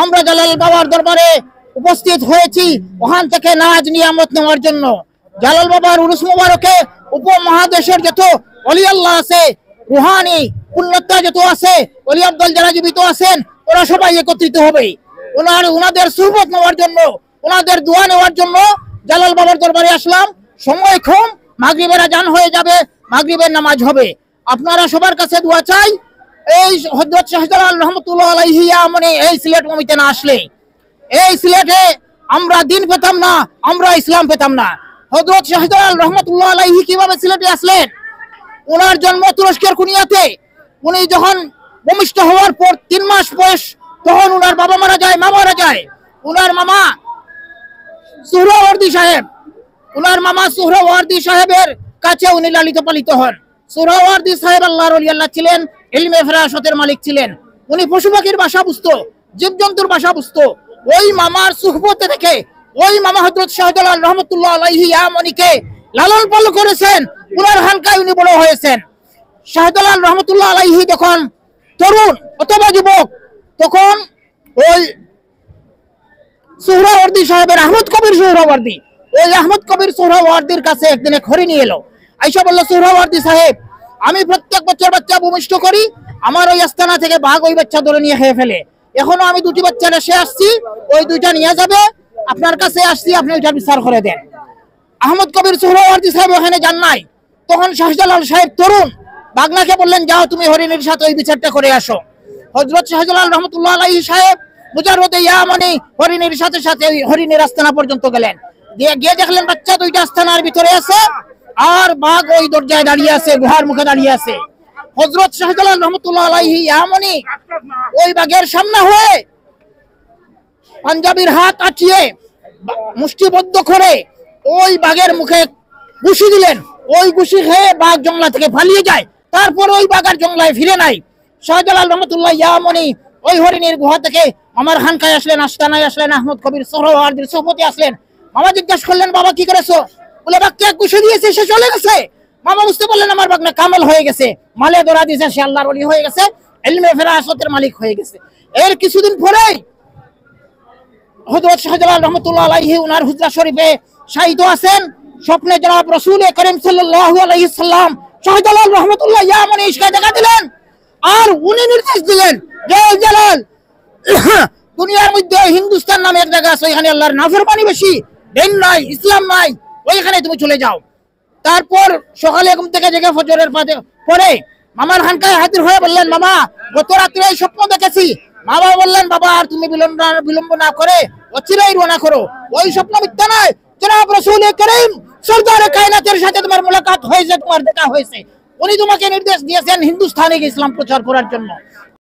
আমরা জালাল বাবার দরবারে উপস্থিত হয়েছি ওখান থেকে নাজ নিয়ামত নেওয়ার জন্য। জালাল বাবার উরুস মুবারকে উপমহাদেশের যত ওলি আল্লাহ আছে, রুহানি পুণ্যতা যত আছে, ওলি আব্দুল যারা জীবিত আছেন, ওরা সবাই একত্রিত হবে ওনাদের সুহবত নেওয়ার জন্য, ওনাদের দোয়া নেওয়ার জন্য জালাল বাবার দরবারে আসলাম। সময় কম, মাগরিবের আজান হয়ে যাবে, মাগরিবের নামাজ হবে। আপনারা সবার কাছে দোয়া চাই। এই হযরত শাহজালাল রহমাতুল্লাহ আলাইহি মানে এই সিলেট ভূমিতে না আসলে, এই সিলেটে আমরা দিন পেতাম না, আমরা ইসলাম পেতাম না। হযরত শাহজালাল রহমাতুল্লাহ আলাইহি কিভাবে সিলেটে আসলেন? ওনার জন্ম তুরস্কের কুনিয়াতে। উনি যখন ভূমিষ্ঠ হওয়ার পর 3 মাস বয়স, তখন ওনার বাবা মারা যায়, মা মারা যায়। ওনার মামা সুহরাওয়ার্দী সাহেব, ওনার মামা সুহরাওয়ার্দী সাহেবের কাছে উনি লালিত পালিত হন। সুহরাওয়ার্দী সাহেব আল্লাহর ওলি আল্লাহ ছিলেন, ইলমে ফেরাসতের মালিক ছিলেন। উনি পশু পাখির ভাষা বুঝতো, জীবজন্তুর ভাষা বুঝতো। ওই মামার সুহবতে থেকে ওই মামা হযরত শাহজালাল রহমাতুল্লাহ আলাইহি ইয়ামানিকে লালন পালন করেছেন, ওনার হালকায় উনি বড় হয়েছেন। শাহজালাল রহমাতুল্লাহ আলাইহি যখন তরুণ অথবা যুবক, তখন ওই সুহরাওয়ার্দী সাহেবের আহমদ কবির সুহরাওয়ার্দী, ওই আহমদ কবির সুহরাওয়ার্দীর কাছে একদিন এক হরিণ এলো। আইসা বলল, সুহরাওয়ার্দী সাহেব, আমি প্রত্যেক বছর বাচ্চা ভূমিষ্ঠ করি, আমার ওই আস্তানা থেকে বাঘ ওই বাচ্চা ধরে নিয়ে খেয়ে ফেলে। এখনো আমি 2টি বাচ্চা রেখে আসছি, ওই 2টা নিয়ে যাবে, আপনার কাছে আসছি, আপনি ওইটা বিচার করে দেন। আহমদ কবির সুহরাওয়ার্দী সাহেব ওখানে যান নাই। তখন শাহজালাল সাহেব তরুণ বাগনাকে বললেন, যাও তুমি হরিণের সাথে ওই বিচারটা করে আসো। হযরত শাহজালাল রহমাতুল্লাহ আলাইহি সাহেব মুজাররদে ইয়ামানি হরিণের সাথে সাথে ওই হরিণের আস্তানা পর্যন্ত গেলেন। গিয়ে দেখলেন বাচ্চা 2টা আস্তানার ভিতরে আছে, আর বাঘ ওই দরজায় দাঁড়িয়ে আছে, গুহার মুখে দাঁড়িয়ে আছে। হযরত শাহজালাল রহমাতুল্লাহ আলাইহি ইয়ামানি ওই বাঘের সামনে হয়ে পাঞ্জাবির হাত আঁটিয়ে মুষ্টিবদ্ধ করে ওই বাঘের মুখে ঘুষি দিলেন। ওই ঘুষি খেয়ে বাঘ জঙ্গলা থেকে পালিয়ে যায়। তারপর ওই বাঘ আর জঙ্গলায় ফিরে নাই। শাহজালাল রহমাতুল্লাহ ইয়ামানি ওই হরিণের গুহা থেকে আমার খানকায় আসলেন, আস্তানায় আসলেন, আহমদ কবির সুহরাওয়ার্দীর সোহবতে আসলেন। মামা জিজ্ঞাসা করলেন, বাবা কি করেছো? বলে, বাঘকে ঘুষি দিয়েছে, সে চলে গেছে। মামা বুঝতে পারলেন আমার বাঘ না কামেল হয়ে গেছে, মালে ধরা দিয়েছে, সে আল্লাহর ওলি হয়ে গেছে, ইলমে ফেরাসতের মালিক হয়ে গেছে। এর কিছুদিন পরেই হযরত শাহজালাল রহমাতুল্লাহ আলাইহি উনার হুজরা শরীফে শাহিদ আছেন। স্বপ্নে জনাব রাসূল করিম সাল্লাল্লাহু আলাইহি সাল্লাম শাহজালাল রহমাতুল্লাহ ইয়ামানি ইশকে দেখা দিলেন, আর উনি নির্দেশ দিলেন যে জালাল, দুনিয়ার মধ্যে হিন্দুস্তান নামে এক জায়গা আছে, এখানে আল্লাহর নাফরমানি বেশি, দিন নাই, ইসলাম নাই, ওইখানে তুমি চলে যাও। তারপর সকালে ঘুম থেকে জেগে ফজরের পরে মামার খানকায় হাজির হয়ে বললেন, মামা গত রাত্রে এই স্বপ্ন দেখেছি। মামা বললেন, বাবা আর তুমি বিলম্ব না করে অচিরেই রওনা করো, ওই স্বপ্ন মিথ্যা নয়, জনাব রাসূল করিম সরদারে কায়নাতের সাথে তোমার মুলাকাত হয়েছে, তোমার দেখা হয়েছে। উনি তোমাকে নির্দেশ দিয়েছেন হিন্দুস্তানে ইসলাম প্রচার করার জন্য।